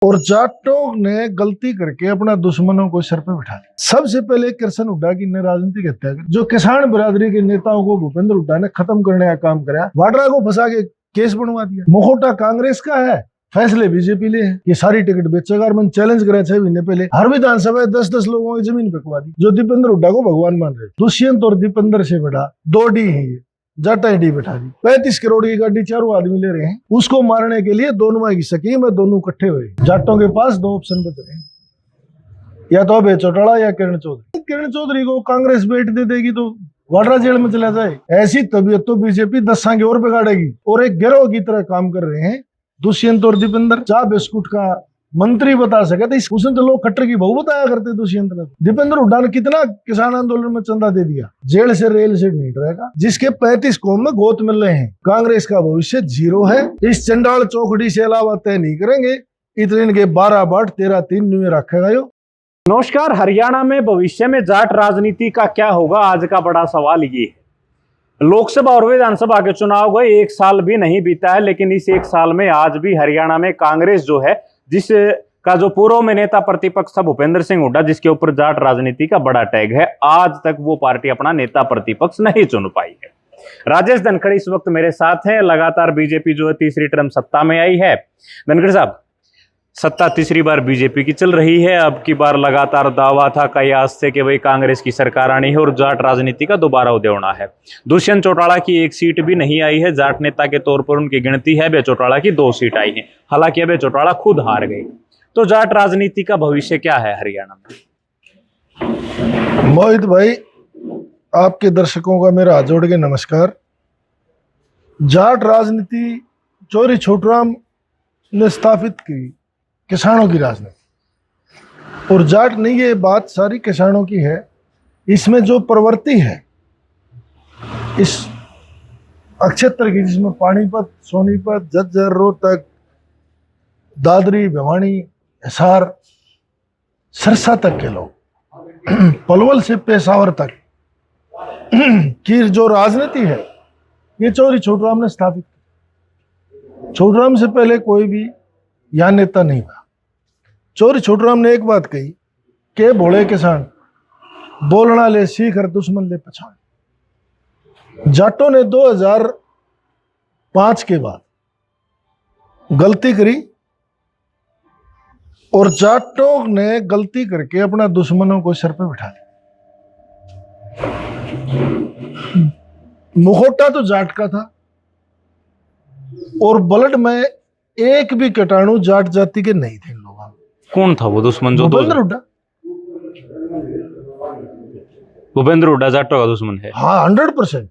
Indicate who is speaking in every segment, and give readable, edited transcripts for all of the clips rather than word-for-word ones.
Speaker 1: और जाटों ने गलती करके अपना दुश्मनों को सर पे बिठा दिया। सबसे पहले कृष्ण हुड्डा की ने राजनीतिक हत्या की, जो किसान बिरादरी के नेताओं को भूपेंद्र हुड्डा ने खत्म करने का काम कराया। वाड्रा को फंसा के केस बनवा दिया। मुखौटा कांग्रेस का है, फैसले बीजेपी ले है। ये सारी टिकट बेचेगा। और मैंने चैलेंज करा 6 महीने पहले, हर विधानसभा 10-10 लोगों की जमीन बिकवा दी, जो दीपेंद्र हुड्डा को भगवान मान रहे। दुष्यंत और दीपेंद्र से बड़ा 2 डी है ये, जाटा डी बैठा दी। 35 करोड़ की गाड़ी 4 आदमी ले रहे हैं, उसको मारने के लिए दोनों की स्कीम है, दोनों इकट्ठे हुए। जाटों के पास 2 ऑप्शन बच रहे हैं, या तो अभय चौटाला या किरण चौधरी। किरण चौधरी को कांग्रेस बेट दे देगी तो वाड्रा जेल में चला जाए। ऐसी तबीयत तो बीजेपी 10 साल की और बिगाड़ेगी। और एक गिरोह की तरह काम कर रहे हैं दुष्यंत और दीपेंद्र। चाय बिस्कुट का मंत्री बता सके तो उसने तो लोग खट्टर की बहू बताया करते दुष्यंत ने। दीपेंद्र हुड्डा ने कितना किसान आंदोलन में चंदा दे दिया। जेल से रेल से नहीं रहेगा, जिसके 35 कौम में गोत मिल रहे हैं। कांग्रेस का भविष्य 0 है। इस चंडाल चौकड़ी से अलावा तय नहीं करेंगे। इतने इनके 12 बाट 13-3 में रखेगा यो।
Speaker 2: नमस्कार। हरियाणा में भविष्य में जाट राजनीति का क्या होगा, आज का बड़ा सवाल ये है। लोकसभा और विधानसभा के चुनाव गए 1 साल भी नहीं बीता है, लेकिन इस 1 साल में आज भी हरियाणा में कांग्रेस जो है, जिसका जो पूर्व में नेता प्रतिपक्ष था भूपेंद्र सिंह हुड्डा, जिसके ऊपर जाट राजनीति का बड़ा टैग है, आज तक वो पार्टी अपना नेता प्रतिपक्ष नहीं चुन पाई है। राजेश धनखड़ इस वक्त मेरे साथ हैं। लगातार बीजेपी जो है 3री टर्म सत्ता में आई है। धनखड़ साहब, सत्ता 3री बार बीजेपी की चल रही है। अब की बार लगातार दावा था कयास से कि भाई कांग्रेस की सरकार आनी है और जाट राजनीति का दोबारा उदय होना है। दुष्यंत चौटाला की 1 सीट भी नहीं आई है। जाट नेता के तौर पर उनकी गिनती है। अभय चौटाला की 2 सीट आई है, हालांकि अभय चौटाला खुद हार गए। तो जाट राजनीति का भविष्य क्या है हरियाणा में?
Speaker 1: मोहित भाई, आपके दर्शकों का मेरा हाथ जोड़ के नमस्कार। जाट राजनीति चौरी छोटराम ने स्थापित की, किसानों की राजनीति। और जाट नहीं, ये बात सारी किसानों की है। इसमें जो प्रवृत्ति है इस अक्षेत्र की, जिसमें पानीपत, सोनीपत, झज्जर, रोहतक, दादरी, भिवानी, हिसार, सिरसा तक के लोग, पलवल से पेशावर तक की जो राजनीति है, ये चौरी छोटराम ने स्थापित की। छोटराम से पहले कोई भी यहाँ नेता नहीं था। चौरी छोटराम ने एक बात कही कि भोले किसान बोलना ले सीख और दुश्मन ले पछाड़। जाटों ने 2005 के बाद गलती करी, और जाटों ने गलती करके अपना दुश्मनों को सर पे बिठा दिया। मुखौटा तो जाट का था, और ब्लड में एक भी कीटाणु जाट जाति के नहीं थे। लोगों में
Speaker 2: कौन था वो दुश्मन? जो
Speaker 1: भूपेंद्र हुड्डा।
Speaker 2: भूपेंद्र हुड्डा जाटों का दुश्मन है?
Speaker 1: हाँ, 100%।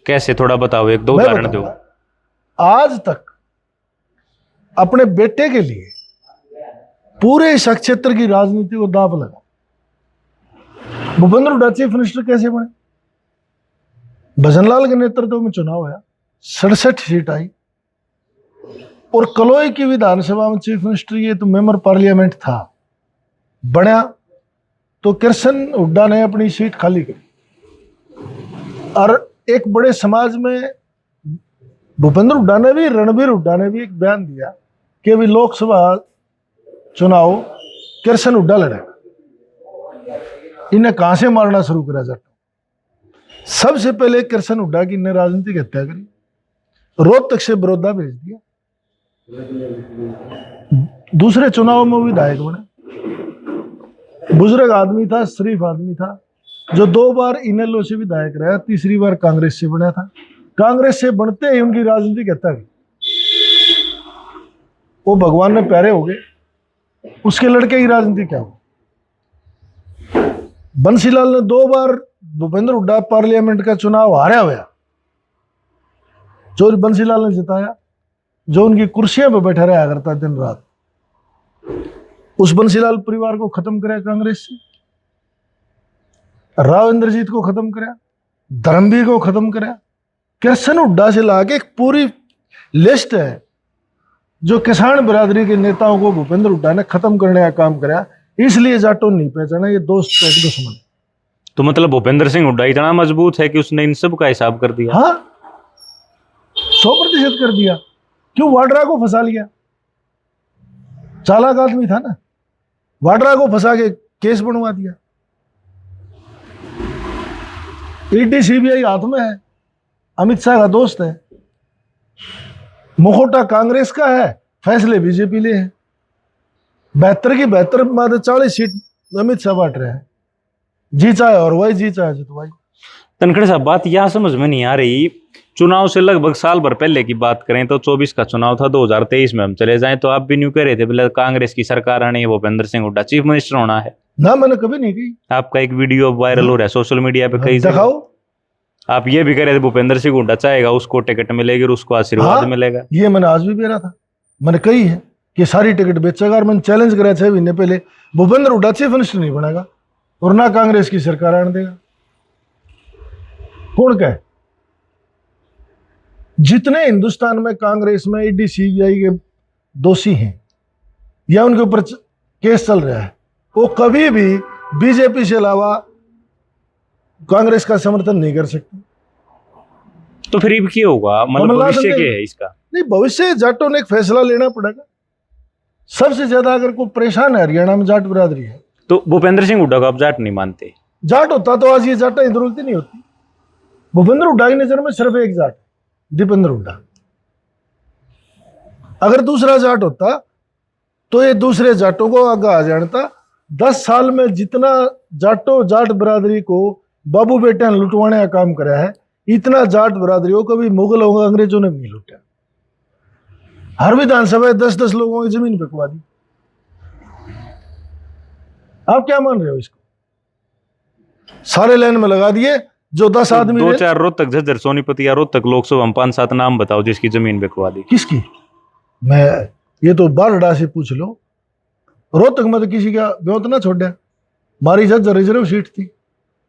Speaker 2: कैसे, थोड़ा बताओ, 1-2 उदाहरण दो।
Speaker 1: आज तक अपने बेटे के लिए पूरे इस क्षेत्र की राजनीति को दांव लगा। भूपेंद्र हुड्डा चीफ मिनिस्टर कैसे बने? भजनलाल के नेतृत्व में चुनाव आया, 67 सीट आई। और कलोई की विधानसभा में चीफ मिनिस्टर, ये तो मेंबर पार्लियामेंट था, बना तो कृष्ण हुड्डा ने अपनी सीट खाली करी। और एक बड़े समाज में भूपेंद्र हुड्डा ने भी, रणबीर हुड्डा ने भी एक बयान दिया कि अभी लोकसभा चुनाव कृष्ण हुड्डा लड़ेगा। इन्हें कहां से मारना शुरू करा जाता? सबसे पहले कृष्ण हुड्डा की ने राजनीतिक हत्या करी, रोहतक से बड़ौदा भेज दिया। दूसरे चुनाव में विधायक बने। बुजुर्ग आदमी था, शरीफ आदमी था, जो 2 बार इनेलो से विधायक रहा, 3री बार कांग्रेस से बना था। कांग्रेस से बनते ही उनकी राजनीतिक हत्या की। वो भगवान में प्यारे हो गए। उसके लड़के की राजनीति क्या हो? बंसीलाल ने 2 बार भूपेंद्र हुड्डा पार्लियामेंट का चुनाव हारा हुआ, जो बंसीलाल ने जिताया, जो उनकी कुर्सियां पर बैठा रहा करता दिन रात। उस बंसीलाल परिवार को खत्म कराया कांग्रेस से, राव इंद्रजीत को खत्म कराया, धर्मवीर को खत्म कराया। कृष्ण हुड्डा से लाके एक पूरी लिस्ट है जो किसान बिरादरी के नेताओं को भूपेंद्र हुड्डा ने खत्म करने का काम कराया। इसलिए जाटों नहीं पहचाना ये दोस्त एक दुश्मन।
Speaker 2: तो मतलब भूपेंद्र सिंह हुड्डा इतना मजबूत है कि उसने इन सब का हिसाब कर दिया?
Speaker 1: हाँ, 100% कर दिया। क्यों? वाड्रा को फंसा लिया। चालाक आदमी था ना, वाड्रा को फंसा के केस बनवा दिया। ईडी सीबीआई हाथ में है, अमित शाह का दोस्त है, मुखौटा कांग्रेस का है, फैसले बीजेपी ले है। 72 की 72 मात्र 40 सीट अमित शाह बांट रहे हैं, जी चाहे और वही जी चाहे जितवाई।
Speaker 2: तनखड़ साहब, बात यह समझ में नहीं आ रही, चुनाव से लगभग साल भर पहले की बात करें तो 24 का चुनाव था, 2023 में हम चले जाएं तो आप भी न्यू कह रहे थे बोले कांग्रेस की सरकार आनी है, भूपेंद्र सिंह हुड्डा चीफ मिनिस्टर होना है।
Speaker 1: ना, मैंने कभी नहीं की।
Speaker 2: आपका एक वीडियो वायरल हो रहा है सोशल मीडिया पे कई जगह।
Speaker 1: दिखाओ।
Speaker 2: आप ये भी कह रहे थे भूपेंद्र सिंह हुड्डा चाहेगा उसको टिकट मिलेगी और उसको आशीर्वाद
Speaker 1: हाँ,
Speaker 2: मिलेगा।
Speaker 1: ये मैंने आज भी कह था, मैंने कही है कि सारी टिकट बेचेगा, और मैंने चैलेंज करा 6 महीने पहले, भूपेंद्र हुड्डा चीफ मिनिस्टर नहीं बनेगा और ना कांग्रेस की सरकार आने देगा। कौन कहे? जितने हिंदुस्तान में कांग्रेस में ईडी सीबीआई के दोषी हैं या उनके ऊपर केस चल रहा है, वो कभी भी बीजेपी से अलावा कांग्रेस का समर्थन नहीं कर सकते।
Speaker 2: तो फिर अब क्या होगा, मतलब
Speaker 1: कमलनाथ
Speaker 2: भविष्य
Speaker 1: ने-
Speaker 2: क्या है इसका?
Speaker 1: नहीं, भविष्य जाटों ने एक फैसला लेना पड़ेगा। सबसे ज्यादा अगर कोई परेशान है हरियाणा में जाट बिरादरी है।
Speaker 2: तो भूपेंद्र सिंह हुड्डा को आप जाट नहीं मानते?
Speaker 1: जाट होता तो आज ये जाटा जरूरत ही नहीं होती। भूपेंद्र हुड्डा की नजर में सिर्फ एक जाट, दीपेंद्र हुड्डा। अगर दूसरा जाट होता तो ये दूसरे जाटों को आगे आ जानता। 10 साल में जितना जाट बिरादरी को बाबू बेटे ने लुटवाने का काम करा है, इतना जाट बिरादरी को कभी मुगल और अंग्रेजों ने भी नहीं लूटा। हर विधानसभा 10-10 लोगों की जमीन बिकवा दी। आप क्या मान रहे हो इसको? सारे लाइन में लगा दिए, जो 10 आदमी
Speaker 2: 2-4 रोहतक, झज्जर, सोनीपत या रोहतक लोकसभा में 5-7 नाम बताओ जिसकी जमीन बिकवा दी।
Speaker 1: किसकी? मैं ये तो बारडा से पूछ लो। रोहतक में तो किसी का ब्योत ना छोड़ा। मारी झज्जर रिजर्व सीट थी,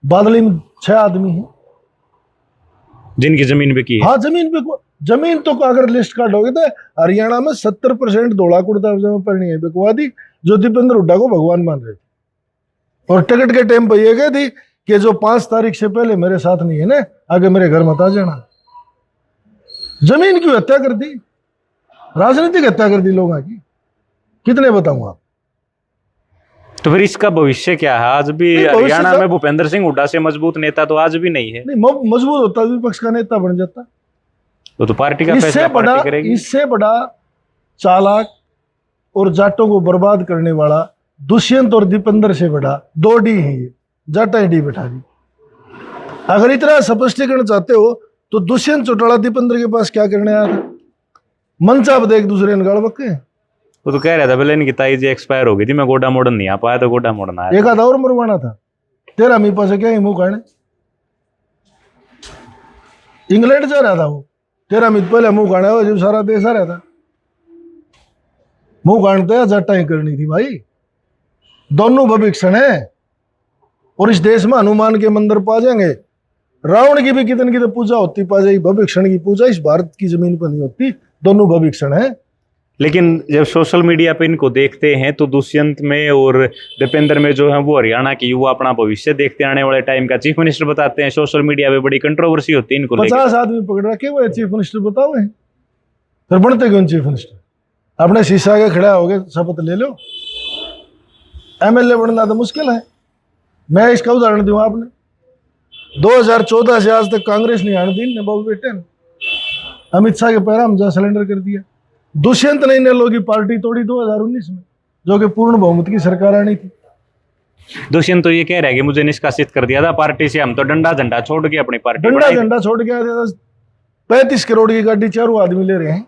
Speaker 1: बादली में 6 आदमी हैं
Speaker 2: जिनकी जमीन बिकी है।
Speaker 1: हाँ, जमीन तो अगर लिस्ट काटोगे तो हरियाणा में 70% धोला कुर्ता पजामा पहनी है बिकवा दी, जो दीपेंद्र हुड्डा को भगवान मान रहे थे। और टिकट के टाइम पर यह गई थी कि जो 5 तारीख से पहले मेरे साथ नहीं है ना, आगे मेरे घर मत आ जाना। जमीन की हत्या कर दी, राजनीतिक हत्या कर दी लोगों की। कितने बताऊं आप?
Speaker 2: तो फिर इसका भविष्य क्या है? आज भी
Speaker 1: नहीं, भविष्य
Speaker 2: हरियाणा
Speaker 1: तो-
Speaker 2: में भूपेंद्र सिंह हुड्डा से मजबूत नेता तो आज भी नहीं है।
Speaker 1: नहीं, मजबूत होता विपक्ष का नेता बन जाता।
Speaker 2: तो पार्टी का फैसला पार्टी करेगी।
Speaker 1: इससे बड़ा चालाक और जाटों को बर्बाद करने वाला दुष्यंत और दीपेंद्र से बड़ा 2 डी है ये। जाटा डी बैठा दी। अगर इतना स्पष्टीकरण चाहते हो तो दुष्यंत चौटाला दीपेंद्र के पास क्या करने आया था? मंचा पर एक दूसरे ने गाड़ बक्के।
Speaker 2: वो तो कह रहा था पहले इनकी ताई जी एक्सपायर हो गई थी, मैं गोडा मोड़न नहीं आ पाया तो गोडा मोड़न आया।
Speaker 1: एक आधा और मरवाना था। तेरा मेरे पास क्या ही मुंह कहने। इंग्लैंड जा रहा था वो, तेरा मित पहले मुंह गाड़ा हुआ जब सारा देश आ रहा था। मुंह गाड़ते या जट्टा ही करनी थी भाई। दोनों भविक्षण है और इस देश में हनुमान के मंदिर पा जाएंगे। रावण की भी कितनी की तो पूजा होती पा जाएगी, भविक्षण की पूजा इस भारत की जमीन पर नहीं होती। दोनों भविक्षण है।
Speaker 2: लेकिन जब सोशल मीडिया पे इनको देखते हैं तो दुष्यंत में और दीपेंद्र में जो है वो हरियाणा की युवा अपना भविष्य देखते आने वाले टाइम का चीफ मिनिस्टर बताते हैं। सोशल मीडिया पे बड़ी कंट्रोवर्सी होती है इनको लेकर।
Speaker 1: 50 आदमी पकड़ रखे हुए चीफ मिनिस्टर बताओ हैं, फिर बनते क्यों चीफ मिनिस्टर? अपने शीशा के खड़ा हो गए शपथ ले लो। एमएलए बनना तो मुश्किल है। मैं इसका उदाहरण दूं आपने 2014 से आज तक कांग्रेस नहीं आने दी ने बाबू बेटे ने। अमित शाह के पैरा हम जा सिलेंडर कर दिया। दुष्यंत ने इन लोगों की पार्टी तोड़ी 2019 में, जो कि पूर्ण बहुमत की सरकार आनी थी।
Speaker 2: दुष्यंत तो ये कह रहा है कि मुझे निष्कासित कर दिया था पार्टी से, हम तो डंडा झंडा छोड़ के अपनी पार्टी
Speaker 1: डंडा
Speaker 2: बढ़ाई।
Speaker 1: झंडा छोड़ के आए थे। 35 करोड़ की गाड़ी 4 आदमी ले रहे हैं।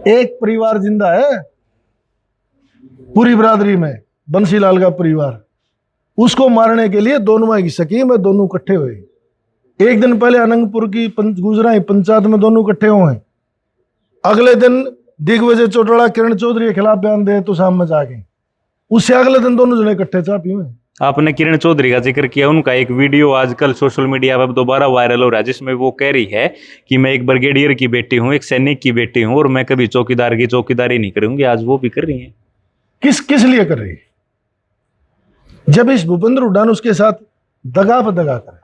Speaker 1: एक परिवार जिंदा है पूरी बिरादरी में, बंसीलाल का परिवार। उसको मारने के लिए दोनों की स्कीम है, दोनों इकट्ठे हुए। एक दिन पहले अनंगपुर की गुजराई पंचायत में दोनों इकट्ठे हुए हैं। अगले दिन दिग्विजय चौटाला किरण चौधरी के खिलाफ बयान दे तो शाम में जाके उससे अगले दिन दोनों जने इकट्ठे चा पी हुए।
Speaker 2: आपने किरण चौधरी का जिक्र किया, उनका एक वीडियो आजकल सोशल मीडिया पर दोबारा वायरल हो रहा है जिसमें वो कह रही है कि मैं एक ब्रिगेडियर की बेटी हूँ, एक सैनिक की बेटी हूँ और मैं कभी चौकीदार की चौकीदारी नहीं करूंगी। आज वो भी कर रही है।
Speaker 1: किस लिए कर रही है? जब इस भूपेंद्र हुड्डा ने उसके साथ दगा पर दगा करा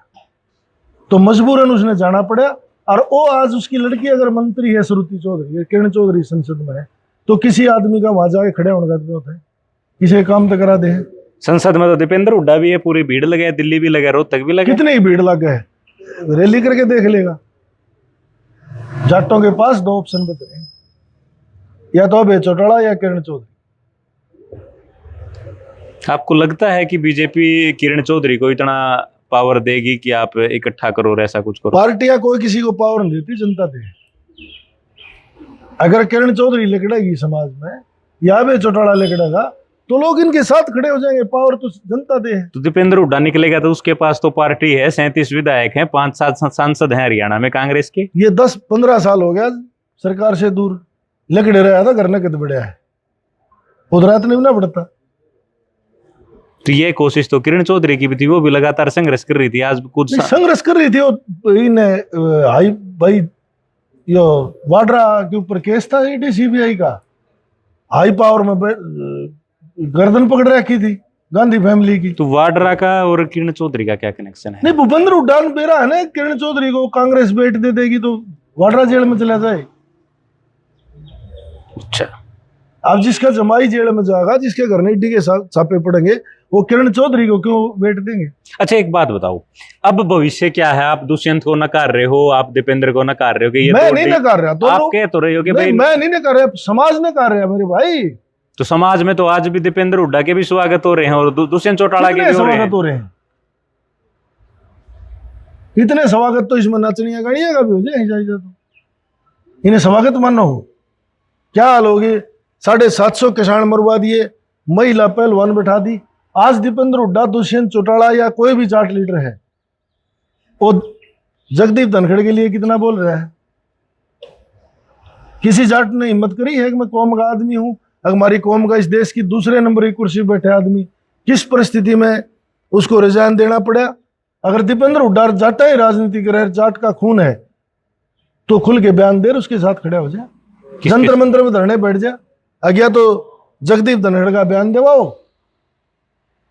Speaker 1: तो मजबूरन उसने जाना पड़ा। और वो आज उसकी लड़की अगर मंत्री है श्रुति चौधरी, किरण चौधरी संसद में है, तो तो किसी आदमी का वहां जाके खड़े होने का जरूरत है? किसी काम तो करा दे।
Speaker 2: संसद में तो दीपेंद्र हुड्डा भी है, पूरी भीड़ लगे है, दिल्ली भी लगे, रोहतक भी लगे।
Speaker 1: कितनी भीड़ लग गए, रैली करके देख लेगा। जाटों के पास दो ऑप्शन बच रहे हैं, या तो अभय चौटाला या किरण चौधरी।
Speaker 2: आपको लगता है कि बीजेपी किरण चौधरी को इतना पावर देगी कि आप इकट्ठा करो और ऐसा कुछ करो?
Speaker 1: पार्टियां कोई किसी को पावर नहीं देती, जनता दे। अगर किरण चौधरी लिकड़ेगी समाज में या अभय चौटाला लिकड़ेगा तो लोग इनके साथ खड़े हो जाएंगे। पावर तो जनता दे है।
Speaker 2: तो दीपेंद्र हुड्डा निकलेगा तो उसके पास तो पार्टी है, 37 विधायक हैं, 5-7 सांसद हैं हरियाणा में कांग्रेस के।
Speaker 1: ये 10-15 साल हो गया सरकार से दूर लकड़े रहा था, घर न कद बढ़िया है, उधर इतने भी ना बढ़ता।
Speaker 2: तो ये कोशिश तो किरण चौधरी की भी थी, वो भी लगातार संघर्ष कर रही थी। आज कुछ
Speaker 1: संघर्ष कर रही थी वो। हाई भाई यो वाड्रा के ऊपर केस था ईडी सीबीआई का, हाई पावर में गर्दन पकड़ रखी थी गांधी फैमिली की।
Speaker 2: तो वाड्रा का और किरण चौधरी का क्या कनेक्शन है?
Speaker 1: नहीं, भूपेंद्र हुड्डा ने बेरा है ना, किरण चौधरी को कांग्रेस बेट दे देगी तो वाड्रा जेल में चला जाए।
Speaker 2: अच्छा,
Speaker 1: अब जिसका जमाई जेल में जाएगा, जिसके घर में ईडी के छापे पड़ेंगे, वो किरण चौधरी को क्यों वेट देंगे?
Speaker 2: अच्छा एक बात बताओ, अब भविष्य क्या है? आप दुष्यंत को नकार रहे हो, आप दीपेंद्र को नकार रहे हो कि ये
Speaker 1: मैं
Speaker 2: तो
Speaker 1: नहीं नकार रहा, तो
Speaker 2: आप कह तो रहे हो कि भाई
Speaker 1: मैं नहीं नकार रहा, समाज नकार रहा मेरे भाई।
Speaker 2: तो समाज में तो आज भी दीपेंद्र हुड्डा के भी स्वागत हो रहे हैं और दुष्यंत चौटाला के भी
Speaker 1: स्वागत हो रहे हैं। इतने स्वागत तो इसमें नचनिया गाड़िया का भी हो जाए तो इन्हें स्वागत मानो। क्या हाल होगी? 750 किसान मरवा दिए, महिला पहलवान बैठा दी। आज दीपेंद्र हुड्डा, दुष्यंत चौटाला या कोई भी जाट लीडर है, वो जगदीप धनखड़ के लिए कितना बोल रहा है? किसी जाट ने हिम्मत करी है कि मैं कौम का आदमी हूं, हमारी कौम का इस देश की दूसरे नंबर की कुर्सी बैठे आदमी, किस परिस्थिति में उसको रिजाइन देना पड़ा? अगर दीपेंद्र हुड्डा जाटा ही राजनीति करे, जाट का खून है, तो खुल के बयान दे, उसके साथ खड़े हो जाए, जंतर मंत्र में धरने बैठ जा। अज्ञा तो जगदीप धनखड़ का बयान देवाओ,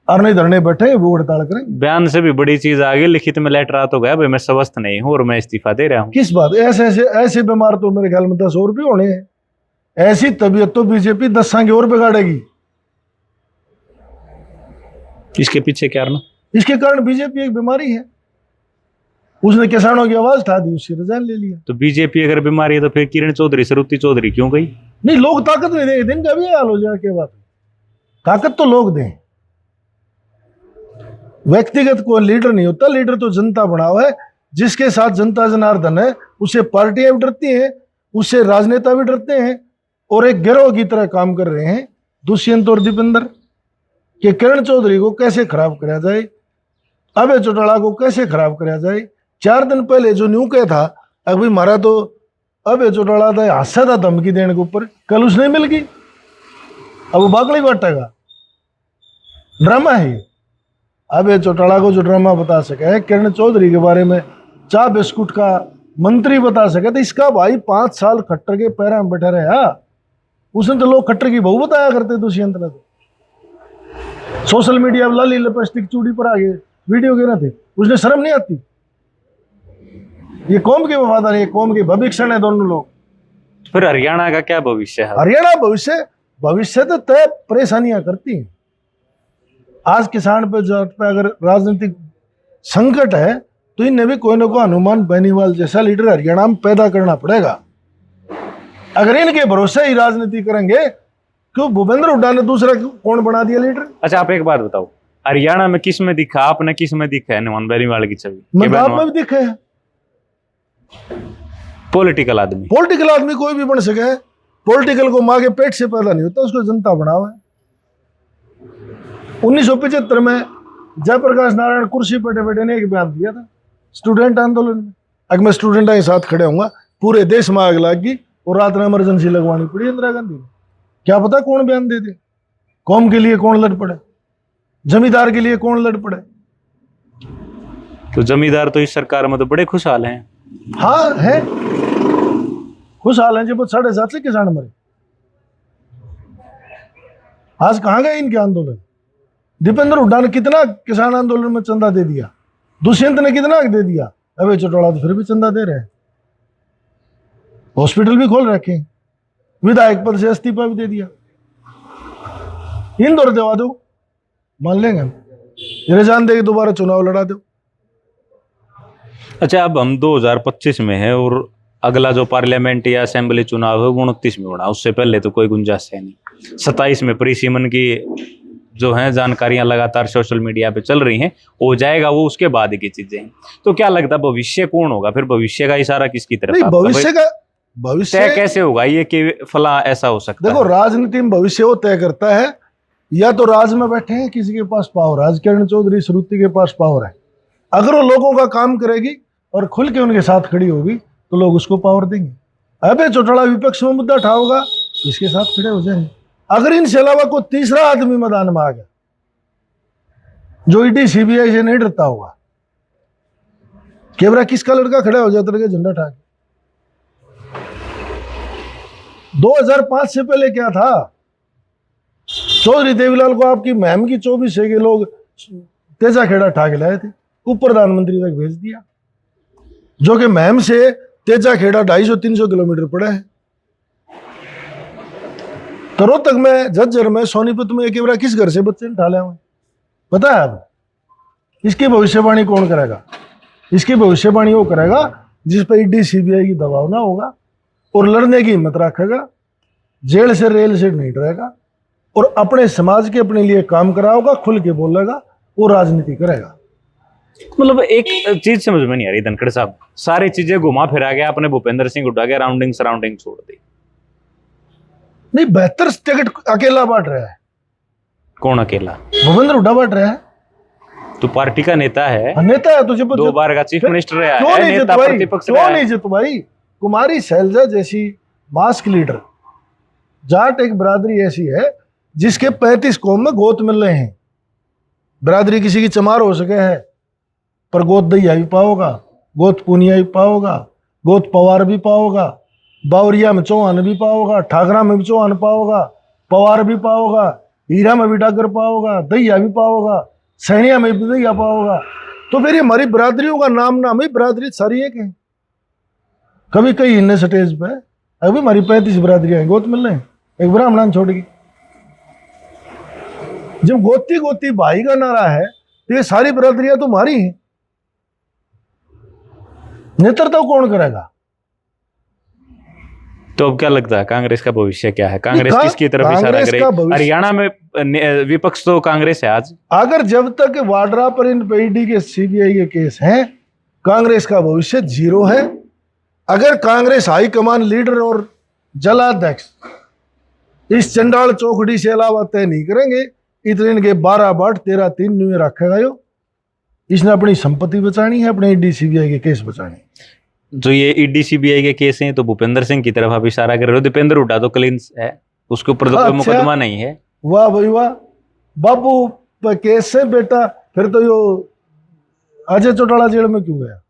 Speaker 1: और नहीं धरने बैठे वो हड़ताल करें।
Speaker 2: बयान से भी बड़ी चीज आ गई, लिखित में लेटर आ तो गया, भाई मैं स्वस्थ नहीं हूं और मैं इस्तीफा दे रहा हूं।
Speaker 1: किस बात? ऐसे बीमार तो मेरे ख्याल में 10 और भी होने हैं। ऐसी तबीयत तो बीजेपी 10 की और बिगाड़ेगी।
Speaker 2: इसके पीछे क्या ना?
Speaker 1: इसके कारण बीजेपी एक बीमारी है। उसने किसानों की आवाज उठा दी, उससे रिजाइन ले लिया।
Speaker 2: तो बीजेपी अगर बीमारी है तो फिर किरण चौधरी, सरुति चौधरी क्यों गई?
Speaker 1: नहीं, लोग ताकत नहीं देंगे, दिन का भी हाल हो जाए। क्या बात? ताकत तो लोग दें। व्यक्तिगत कोई लीडर नहीं होता, लीडर तो जनता बनाओ है। जिसके साथ जनता जनार्दन है, उससे पार्टियां भी डरती हैं, उससे राजनेता भी डरते हैं, और एक गिरोह की तरह काम कर रहे हैं दुष्यंत और दीपेंद्र। कि किरण चौधरी को कैसे खराब कराया जाए, अभय चौटाला को कैसे खराब कराया जाए। 4 दिन पहले जो न्यू कहा था, अभी मारा तो अभय चौटाला था, हादसा था धमकी देने के ऊपर, कल उसने मिल गई, अब वो बागड़ी बांटेगा। ड्रामा है ये। अभय चौटाला को जो ड्रामा बता सके, किरण चौधरी के बारे में चाय बिस्कुट का मंत्री बता सके, तो इसका भाई 5 साल खट्टर के पैरा में बैठा रहा। उसने तो लोग खट्टर की बहू बताया करते दुष्यंत ने। तो सोशल मीडिया में लाली लिपस्टिक चूड़ी पर आगे वीडियो गिरा थे, उसने शर्म नहीं आती? ये कौम के वफादार, ये कौम के भविष्य है दोनों लोग।
Speaker 2: फिर हरियाणा का क्या भविष्य है?
Speaker 1: हरियाणा भविष्य तो तय परेशानियां करती हैं। आज किसान पे, जाट पे अगर राजनीतिक संकट है, तो इन्हें भी कोई ना कोई हनुमान बेनीवाल जैसा लीडर हरियाणा में पैदा करना पड़ेगा। अगर इनके भरोसे ही राजनीति करेंगे, क्यों भूपेंद्र हुड्डा ने दूसरा कौन बना दिया लीडर?
Speaker 2: अच्छा आप एक बात बताओ, हरियाणा में किस में दिखा आपने, किस में दिखा है हनुमान बेनीवाल की छवि?
Speaker 1: मैदान में भी दिखे है।
Speaker 2: पॉलिटिकल
Speaker 1: आदमी कोई भी बन सके। पॉलिटिकल को माँ के पेट से पैदा नहीं होता, उसको जनता बनावा है। 1975 में जयप्रकाश नारायण कुर्सी बैठे बैठे ने एक बयान दिया था स्टूडेंट आंदोलन में, अगर मैं स्टूडेंट के साथ खड़े होऊंगा, पूरे देश में आग लगी और रात में इमरजेंसी लगवानी पड़ी इंदिरा गांधी ने। क्या पता कौन बयान दे दे, कौम के लिए कौन लड़ पड़े, जमींदार के लिए कौन लड़ पड़े।
Speaker 2: तो जमींदार तो इस सरकार में तो बड़े खुशहाल हैं।
Speaker 1: हाँ है, खुशहाल हैं जब 7.5 से किसान मरे। आज कहाँ गए इनके आंदोलन? दीपेंद्र हुड्डा ने कितना किसान आंदोलन में चंदा दे दिया, दुष्यंत ने कितना दे दिया, अभय चौटाला तो फिर भी चंदा दे रहे हैं। हॉस्पिटल भी खोल रखे हैं, विधायक पद से इस्तीफा भी दे दिया। इंदौर दिवा दो, मान लेंगे हम। रिजाइन दे के दोबारा चुनाव लड़ा दो।
Speaker 2: अच्छा, अब हम 2025 में है और अगला जो पार्लियामेंट या असेंबली चुनाव है वो 29 में होना, उससे पहले तो कोई गुंजाइश है नहीं। 27 में परिसीमन की जो है जानकारियां लगातार सोशल मीडिया पे चल रही हैं, हो जाएगा वो उसके बाद की चीजें हैं। तो क्या लगता है भविष्य कौन होगा फिर? भविष्य का इशारा किसकी तरफ?
Speaker 1: नहीं, भविष्य
Speaker 2: तय कैसे होगा ये कि फला ऐसा हो सकता
Speaker 1: देखो,
Speaker 2: है?
Speaker 1: राजनीति में भविष्य वो तय करता है, या तो राज में बैठे हैं, किसी के पास पावर, आज किरण चौधरी श्रुति के पास पावर है, अगर वो लोगों का काम करेगी और खुल के उनके साथ खड़ी होगी तो लोग उसको पावर देंगे। अबे चौटाला विपक्ष में मुद्दा उठाओगा, इसके साथ खड़े हो जाएंगे। अगर इनसे अलावा कोई तीसरा आदमी मैदान में आ गया जो ईडी सीबीआई से नहीं डरता होगा, केवरा किसका लड़का खड़ा हो जाता है झंडा उठा के। 2005 से पहले क्या था, चौधरी देवीलाल को आपकी महम की 24 के लोग तेजा खेड़ा उठा के लाए थे, उप प्रधानमंत्री तक भेज दिया, जो कि महम से तेजा खेड़ा 250-300 किलोमीटर पड़ा है। तो रोहतक में, झज्जर में, सोनीपत में एक बार किस घर से बच्चे उठा लिया हुए पता है? अब इसकी भविष्यवाणी कौन करेगा? इसकी भविष्यवाणी वो करेगा जिस पर ईडी सीबीआई की दबाव ना होगा और लड़ने की हिम्मत रखेगा, जेल से रेल से नहीं डरेगा और अपने समाज के अपने लिए काम कराओगा, खुल के बोलेगा, वो राजनीति करेगा।
Speaker 2: मतलब एक चीज समझ में नहीं आ रही धनखड़ साहब, सारी चीजें घुमा फिरा गया, अपने भूपेंद्र सिंह उठा के राउंडिंग सराउंडिंग छोड़ दी।
Speaker 1: नहीं, बेहतर टिकट अकेला बांट रहा है।
Speaker 2: कौन अकेला?
Speaker 1: भूपेंद्र हुड्डा बांट रहा है।
Speaker 2: तो पार्टी का नेता है,
Speaker 1: नेता है, तुझे
Speaker 2: 2 बार का चीफ मिनिस्टर रहा
Speaker 1: क्यों
Speaker 2: है,
Speaker 1: नहीं
Speaker 2: नेता
Speaker 1: जितवाई?
Speaker 2: प्रतिपक्ष
Speaker 1: क्यों
Speaker 2: रहा
Speaker 1: नहीं
Speaker 2: है।
Speaker 1: जितवाई? कुमारी शैलजा जैसी मास्क लीडर, जाट एक बरादरी ऐसी है जिसके 35 कौम में गोत मिल रहे हैं। बरादरी किसी की चमार हो सके है, पर गोत दैया भी पाओगा, गोत पुनिया भी पाओगा, गोत पवार भी पाओगा, बावरिया में चौहान भी पाओगा, ठाकरा में भी चौहान पाओगा, पवार भी पाओगा, हीरा में भी डागर पाओगा, दैया भी पाओगा, सैनिया में भी दैया पाओगा। तो फिर ये हमारी बरादरियों का नाम ही बरादरी सारी एक है। कभी कहीं हिन्ने स्टेज पे अभी हमारी 35 बरादरियां गोत मिल रहे हैं, एक ब्राह्मण छोड़ के। जब गोती गोती भाई का नारा है तो ये सारी बरादरियां तो हमारी हैं। नेतृत्व कौन करेगा?
Speaker 2: तो अब क्या लगता है कांग्रेस का भविष्य क्या है? कांग्रेस किसकी तरफ इशारा
Speaker 1: कांग्रेस का
Speaker 2: करे? हरियाणा में विपक्ष तो कांग्रेस है आज।
Speaker 1: अगर जब तक वाड्रा पर इन ईडी के सीबीआई के केस हैं, कांग्रेस का भविष्य 0 है। अगर कांग्रेस हाईकमान लीडर और जलाध्यक्ष इस चंडाल चौखड़ी से अलावा तय नहीं करेंगे, इतने इनके 12 बाट 13-3 न्यू रखेगा। यो इसने अपनी संपत्ति बचानी है, अपने ईडी सीबीआई के केस बचाने।
Speaker 2: जो ये ईडी सीबीआई के केस हैं तो भूपेंद्र सिंह की तरफ आप इशारा कर रहे हो। दीपेंद्र हुड्डा तो क्लीन है, उसके ऊपर तो कोई मुकदमा नहीं है।
Speaker 1: वाह भाई वाह, बाबू केस से बेटा, फिर तो यो अजय चौटाला जेल में क्यों गया?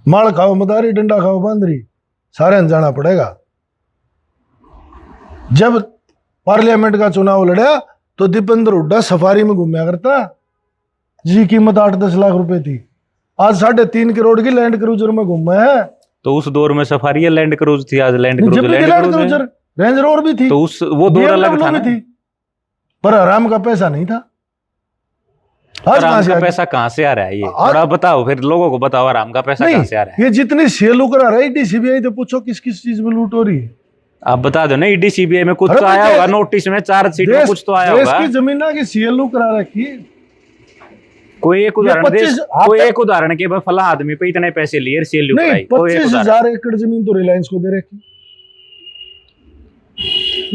Speaker 1: माल खाओ मदारी, डंडा खाओ बांदरी, सारे जाना पड़ेगा। जब पार्लियामेंट का चुनाव लड़ा तो दीपेंद्र हुड्डा सफारी में घूमया करता, जिसकी कीमत 8-10 लाख रुपए थी। आज 3.5 करोड़ की लैंड क्रूजर में घूमा है।
Speaker 2: तो उस दौर में सफारी या लैंड क्रूज थी? आज लैंड
Speaker 1: क्रूजर रेंज रोवर भी थी,
Speaker 2: तो वो दौर अलग था ना?
Speaker 1: थी, पर आराम का पैसा नहीं था। आज
Speaker 2: आराम का पैसा कहां से आ रहा है? ये थोड़ा बताओ, फिर लोगों को बताओ आराम का पैसा कहां से आ रहा है?
Speaker 1: ये जितनी सेल करा रहा है ईडी सीबीआई, तो पूछो किस किस चीज में लूट हो रही है।
Speaker 2: आप बता दो ना, ईडी सीबीआई में कुछ तो आया होगा, नोटिस में, चार्जशीट में कुछ तो आया होगा।
Speaker 1: देश की जमीन की सीएलयू करा रखी है।
Speaker 2: कोई एक उदाहरण के फला आदमी पे इतने पैसे लिए सीएलयू कराई।
Speaker 1: 25,000 एकड़ जमीन तो रिलायंस को दे रखी,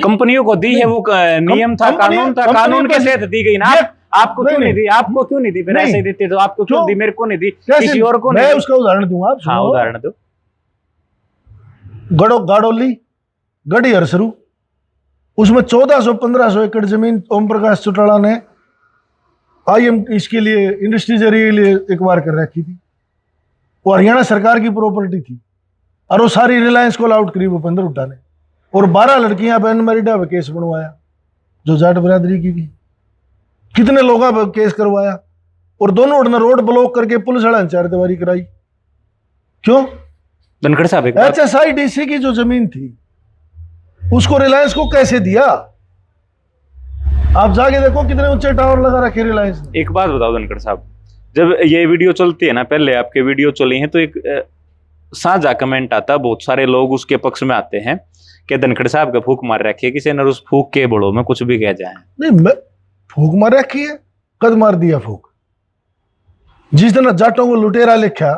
Speaker 2: कंपनियों को दी है। वो नियम था, कानून था, कानून के तहत दी गई ना। आपको क्यों नहीं दी? आपको क्यों नहीं दी? फिर ऐसे देते तो आपको क्यों दी? मेरे को नहीं दी, किसी और को नहीं।
Speaker 1: मैं उसका उदाहरण दूंगा, आप
Speaker 2: हाँ उदाहरण दो।
Speaker 1: गाड़ोली गढ़ी हरसरू, उसमें 1400-1500 एकड़ जमीन ओम प्रकाश चौटाला ने इसके लिए इंडस्ट्रीज एरिया के लिए एक बार कर रखी थी। वो हरियाणा सरकार की प्रॉपर्टी थी और वो सारी रिलायंस को आउट करी भूपेंद्र हुड्डा ने। और 12 लड़कियां पे अनमैरिडा पे केस बनवाया, जो जाट बरादरी की थी। कितने लोगों पे केस करवाया और दोनों ने रोड ब्लॉक करके पुलिस वाला चारदीवारी कराई। क्यों?
Speaker 2: धनखड़ साहब,
Speaker 1: HSIDC की जो जमीन थी उसको रिलायंस को कैसे दिया? आप जाके देखो कितने ऊंचे टावर लगा रखे रिलायंस ने।
Speaker 2: एक बात बताओ धनखड़ साहब, जब ये वीडियो चलती है ना, पहले आपके वीडियो चली हैं, तो एक साझा कमेंट आता है, बहुत सारे लोग उसके पक्ष में आते हैं कि धनखड़ साहब का फूक मार रखी है किसी ने, उस फूक के बड़ों में कुछ भी कह जाए।
Speaker 1: नहीं, मैं फूक मार रखी है, कद मार दिया फूक। जिस दिन जाटों को लुटेरा लिखा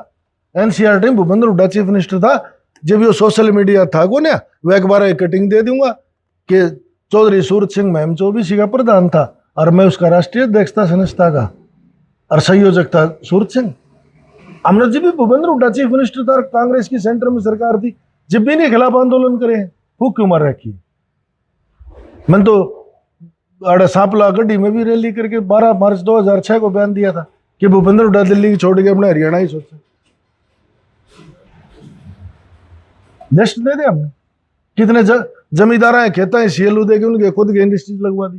Speaker 1: एनसीईआरटी में, भूपेंद्र हुड्डा चीफ मिनिस्टर था, जब ये सोशल मीडिया था को ना, वो एक बार कटिंग दे दूंगा कि चौधरी सूरत सिंह महम चौबीसी का प्रधान था और मैं उसका राष्ट्रीय अध्यक्ष था संस्था का और संयोजक था सूरत सिंह। हमने जब भी भूपेंद्र हुड्डा चीफ मिनिस्टर था, कांग्रेस की सेंटर में सरकार थी, जब भी नहीं खिलाफ आंदोलन करे हैं, फूक क्यों मार रखी? मैंने तो सांपला गड्डी में भी रैली करके 12 मार्च 2006 को बयान दिया था कि भूपेंद्र हुड्डा दिल्ली की छोड़ के अपने हरियाणा ही सोचे। लिस्ट दे दे हमने, कितने जमींदार हैं, खेता है, सीएलयू दे के उनके खुद के इंडस्ट्रीज लगवा दी।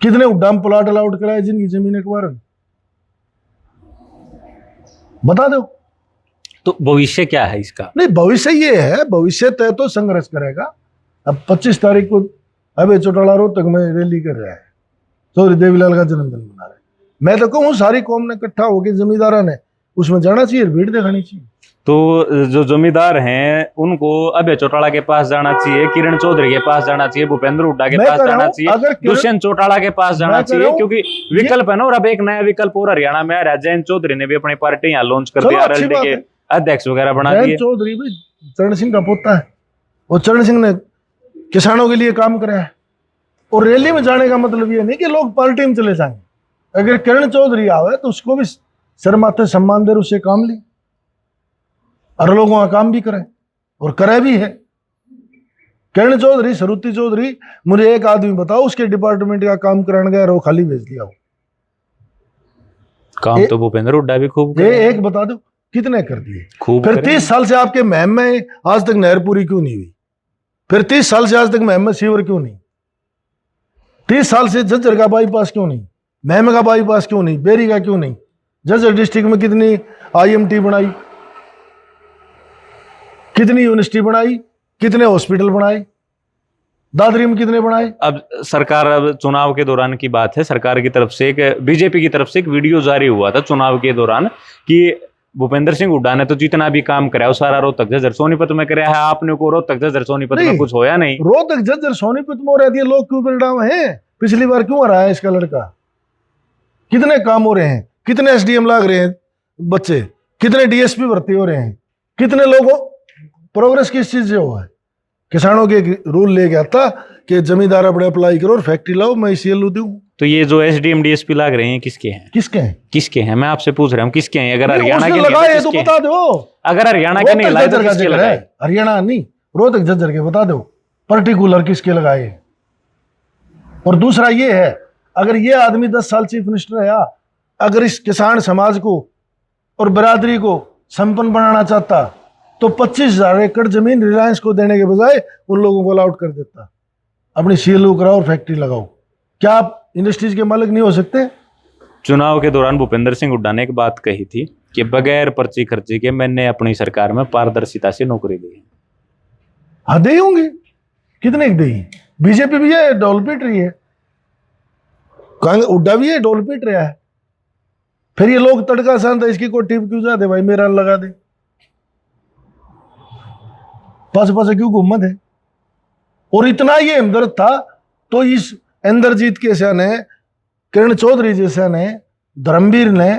Speaker 1: कितने हुड्डा में प्लाट अलाउट कराए जिनकी जमीन अखबार में, बता दो।
Speaker 2: तो भविष्य क्या है इसका?
Speaker 1: नहीं, भविष्य ये है, भविष्य तय तो संघर्ष करेगा। अब 25 तारीख को अबे चौटाला रोहतक में रैली कर रहा है, चौधरी देवीलाल का जन्मदिन मना रहे। मैं तो कहूँ सारी कौम ने इकट्ठा होकर जमींदारा ने उसमें जाना चाहिए, भीड़ दिखानी चाहिए।
Speaker 2: तो जो जमींदार हैं उनको अभय चौटाला के पास जाना चाहिए, किरण चौधरी के पास जाना चाहिए, भूपेंद्र हुड्डा के पास जाना चाहिए, दुष्यंत चौटाला के पास जाना चाहिए, क्योंकि विकल्प है ना। और अब एक नया विकल्प और हरियाणा में आ रहा है, जयंत चौधरी ने भी अपनी पार्टी यहाँ लॉन्च कर दिया, आरएलडी के अध्यक्ष वगैरह बना दिए।
Speaker 1: चौधरी भी चरण सिंह का पोता है, और चरण सिंह ने किसानों के लिए काम करा है। और रैली में जाने का मतलब ये नहीं कि लोग पार्टी में चले जाएंगे। अगर किरण चौधरी आवे तो उसको भी सर माथे सम्मान दे, उससे काम ली और लोगों का काम भी करे, और करे भी है। किरण चौधरी, सरुति चौधरी, मुझे एक आदमी बताओ उसके डिपार्टमेंट का काम कराने गया और वो खाली भेज दिया हो।
Speaker 2: काम तो भूपेंद्र हुड्डा भी खूब करे।
Speaker 1: एक बता दो कितने कर दिए
Speaker 2: खूब।
Speaker 1: फिर 30 साल से आपके महम में आज तक नहर पूरी क्यों नहीं हुई? फिर 30 साल से आज तक महम में सीवर क्यों नहीं? 30 साल से झज्जर का बाईपास क्यों नहीं? महम का बाईपास क्यों नहीं? बेरी का क्यों नहीं? झज्जर डिस्ट्रिक्ट में कितनी आईएमटी बनाई, कितनी यूनिवर्सिटी बनाई, कितने हॉस्पिटल बनाए, दादरी में कितने बनाए?
Speaker 2: अब सरकार, अब चुनाव के दौरान की बात है, सरकार की तरफ से एक, बीजेपी की तरफ से एक वीडियो जारी हुआ था चुनाव के दौरान कि भूपेंद्र सिंह हुड्डा ने तो जितना भी काम कराया वो सारा रोहतक झज्जर सोनीपत में कराया है, आपने को रोहतक झज्जर सोनीपत में कुछ होया नहीं।
Speaker 1: रोहतक झज्जर सोनीपत में हो रही है, लोग क्यों परिणाम है? पिछली बार क्यों आ रहा है इसका लड़का? कितने काम हो रहे हैं, कितने एसडीएम लाग रहे हैं बच्चे, कितने डीएसपी भर्ती हो रहे हैं, कितने लोगों प्रोग्रेस किस चीज से हुआ है? किसानों के रूल ले गया था कि जमींदार अपने अप्लाई करो और फैक्ट्री लाओ, मैं सीएलयू दूं।
Speaker 2: तो ये जो एसडीएम डीएसपी लाग रहे हैं किसके हैं?
Speaker 1: किसके हैं?
Speaker 2: किसके हैं? मैं आपसे पूछ रहा हूँ किसके हैं? अगर हरियाणा के
Speaker 1: लगाए तो बता दो।
Speaker 2: अगर हरियाणा के नहीं लाए तो किसके लगाए?
Speaker 1: हरियाणा नहीं, रोहतक झज्जर के बता दो पर्टिकुलर किसके लगाए। और दूसरा ये है, अगर ये आदमी 10 साल चीफ मिनिस्टर रहा, अगर इस किसान समाज को और बिरादरी को संपन्न बनाना चाहता तो 25,000 एकड़ जमीन रिलायंस को देने के बजाय उन लोगों को अलाउट कर देता। अपनी सीएलयू कराओ और फैक्ट्री लगाओ। क्या आप इंडस्ट्रीज के मालिक नहीं हो सकते?
Speaker 2: चुनाव के दौरान भूपेंद्र सिंह हुड्डा ने एक बात कही थी कि बगैर पर्ची खर्ची के मैंने अपनी सरकार में पारदर्शिता से नौकरी दी।
Speaker 1: हाँ, दी होंगी, कितने दी? बीजेपी भी है, डोल पीट रही है, कांग्रेस हुड्डा भी है, डोल पीट रहा है। फिर ये लोग तड़का शांत इसकी को टिप क्यों जाते भाई, मेरा लगा दे, पास पास क्यों घूमत है? और इतना ये हमदर्द था तो इस इंद्रजीत कैसा ने, किरण चौधरी जैसा ने, धर्मवीर ने,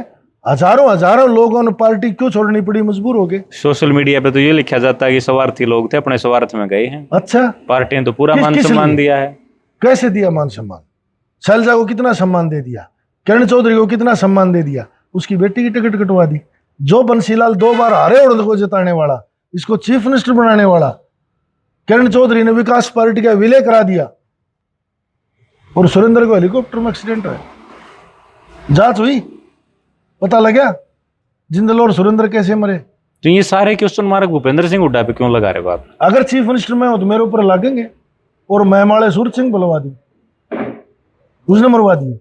Speaker 1: हजारों लोगों ने पार्टी क्यों छोड़नी पड़ी मजबूर हो गए?
Speaker 2: सोशल मीडिया पे तो ये लिखा जाता है कि स्वार्थी लोग थे, अपने स्वार्थ में गए हैं।
Speaker 1: अच्छा,
Speaker 2: पार्टी ने तो पूरा मान सम्मान दिया है।
Speaker 1: कैसे दिया मान सम्मान? शैलजा को कितना सम्मान दे दिया, किरण चौधरी को कितना सम्मान दे दिया, उसकी बेटी की टिकट कटवा दी। जो बंसीलाल 2 बार हारे उड़द को जिताने वाला, इसको चीफ मिनिस्टर बनाने वाला, किरण चौधरी ने विकास पार्टी का विलय करा दिया। और सुरेंद्र को हेलीकॉप्टर में एक्सीडेंट है, जांच हुई, पता लगा जिंदल और सुरेंद्र कैसे मरे।
Speaker 2: तो ये सारे क्वेश्चन मार्क भूपेंद्र सिंह हुड्डा पे क्यों लगा रहे बात?
Speaker 1: अगर चीफ मिनिस्टर में हो तो मेरे ऊपर लगेंगे, और मैं माले सूरज सिंह बुलवा दी, उसने मरवा दी।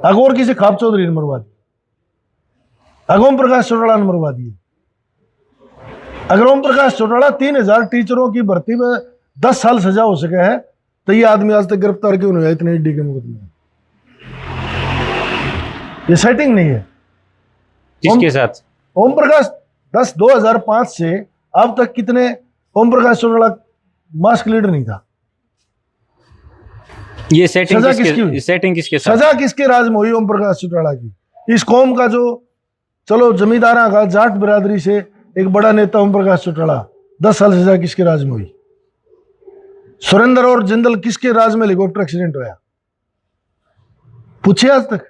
Speaker 1: अगौर किसी खाप चौधरी ने मरवा दी, अगोम प्रकाश चौटाला ने मरवा दिए। अगर ओम प्रकाश चौटाला 3000 टीचरों की भर्ती में 10 साल सजा हो सके है तो ये आदमी आज तक गिरफ्तार क्यों नहीं हुआ इतने ईडी के मुकदमे? ये सेटिंग नहीं है।
Speaker 2: किसके साथ?
Speaker 1: ओम प्रकाश 2005 से अब तक कितने, ओम प्रकाश चौटाला मास्क लीडर नहीं था।
Speaker 2: ये सेटिंग
Speaker 1: सजा
Speaker 2: किसके,
Speaker 1: किसकी हुई?
Speaker 2: सेटिंग किसके साथ?
Speaker 1: सजा किसके राज में हुई? ओम प्रकाश चौटाला की। इस कौम का जो, चलो जमींदारा का जाट बिरादरी से एक बड़ा नेता ओम प्रकाश चौटाला, 10 साल सजा किसके राज में हुई? सुरेंद्र और जिंदल किसके राज में हेलीकॉप्टर एक्सीडेंट हुआ? पूछिए आज तक।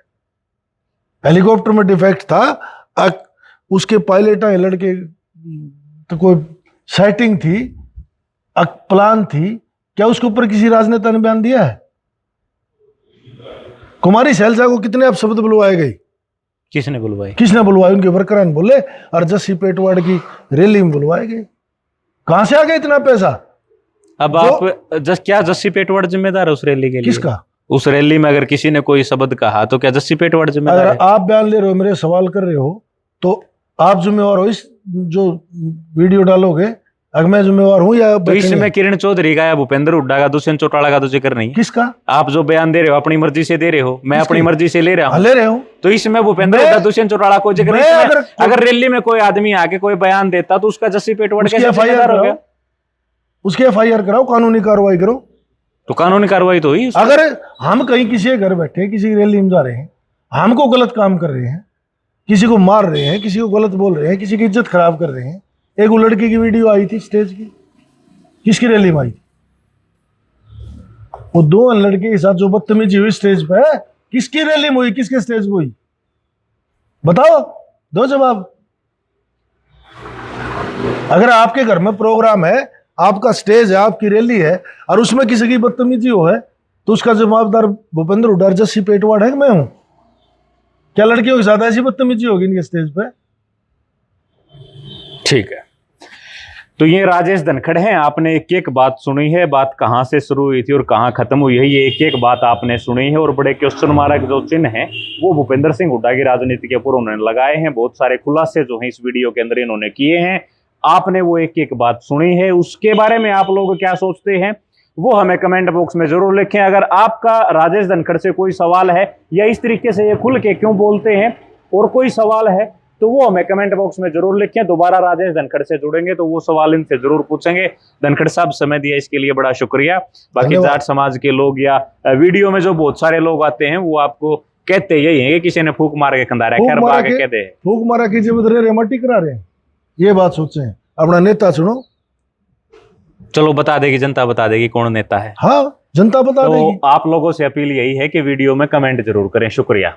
Speaker 1: हेलीकॉप्टर में डिफेक्ट था, उसके पायलट आए लड़के, तो कोई सेटिंग थी, प्लान थी क्या? उसके ऊपर किसी राजनेता ने बयान दिया है? कुमारी शैलजा को कितने अपशब्द बुलवाए गए?
Speaker 2: किसने बुलवाई?
Speaker 1: किसने बुलवाए? उनके वर्कर ने बोले। और जस्सी पेटवाड़ की रैली में बुलवाए गए। कहां से आ गया इतना पैसा?
Speaker 2: अब आप क्या जस्सी पेटवाड़ जिम्मेदार है उस रैली के लिए?
Speaker 1: किसका?
Speaker 2: उस रैली में अगर किसी ने कोई शब्द कहा तो क्या जस्सी पेटवाड़ जिम्मेदार
Speaker 1: अगर
Speaker 2: है?
Speaker 1: आप बयान ले रहे हो, मेरे सवाल कर रहे हो, तो आप जिम्मेवार हो इस जो वीडियो डालोगे? अगर मैं जिम्मेवार हूं या
Speaker 2: तो इसमें किरण चौधरी का या भूपेंद्र हुड्डा का, दुष्यंत चौटाला का तो जिक्र नहीं है।
Speaker 1: किसका?
Speaker 2: आप जो बयान दे रहे हो अपनी मर्जी से दे रहे हो, मैं अपनी मर्जी से ले रहा हूँ।
Speaker 1: ले रहे हो
Speaker 2: तो इसमें भूपेंद्र हुड्डा, दुष्यंत चौटाला को जिक्र नहीं है। अगर रैली में कोई आदमी आके कोई बयान देता तो उसका जस्सी पेटवाड़ कैसे जिम्मेदार हो गया?
Speaker 1: उसकी एफआईआर कराओ, कानूनी कार्रवाई करो।
Speaker 2: तो कानूनी कार्रवाई तो हुई।
Speaker 1: अगर हम कहीं किसी के घर बैठे किसी की रैली में जा रहे हैं, हमको गलत काम कर रहे हैं, किसी को मार रहे हैं, किसी को गलत बोल रहे हैं, किसी की इज्जत खराब कर रहे हैं। एक वो लड़की की वीडियो आई थी स्टेज की, किसकी रैली में आई? वो दो लड़के के साथ जो बदतमीजी हुई स्टेज पे, किसकी रैली में हुई? किसके स्टेज पे हुई? बताओ, दो जवाब। अगर आपके घर में प्रोग्राम है, आपका स्टेज है, आपकी रैली है, और उसमें किसी की बदतमीजी हो है, तो उसका जवाबदार भूपेंद्र हुड्डा, जस्सी पेटवाड़ है कि मैं हूं? क्या लड़कियों के साथ ऐसी बदतमीजी होगी इनके स्टेज पे?
Speaker 2: ठीक है, तो ये राजेश धनखड़ हैं। आपने एक एक बात सुनी है, बात कहां से शुरू हुई थी और कहां खत्म हुई है, ये एक एक बात आपने सुनी है। और बड़े क्वेश्चन मार्क जो चिन्ह है वो भूपेंद्र सिंह हुड्डा की राजनीति के ऊपर उन्होंने लगाए हैं। बहुत सारे खुलासे जो हैं इस वीडियो के अंदर इन्होंने किए हैं। आपने वो एक एक बात सुनी है, उसके बारे में आप लोग क्या सोचते हैं वो हमें कमेंट बॉक्स में जरूर लिखें। अगर आपका राजेश धनखड़ से कोई सवाल है या इस तरीके से ये खुल के क्यों बोलते हैं और कोई सवाल है तो वो हमें कमेंट बॉक्स में जरूर लिखें। दोबारा राजेश धनखड़ से जुड़ेंगे तो वो सवाल इनसे जरूर पूछेंगे। धनखड़ साहब, समय दिया इसके लिए बड़ा शुक्रिया। बाकी जाट समाज के लोग या वीडियो में जो बहुत सारे लोग आते हैं वो आपको कहते यही है कि किसी ने फूक मार के खंदारा, खैर बागे कहते हैं
Speaker 1: फूक मारा कीजिए बदले रेमटी करा रहे हैं, ये बात सोचें। अपना नेता चुनो।
Speaker 2: चलो बता देगी जनता, बता देगी कौन नेता है।
Speaker 1: हाँ, जनता बता देगी।
Speaker 2: तो आप लोगों से अपील यही है कि वीडियो में कमेंट जरूर करें। शुक्रिया।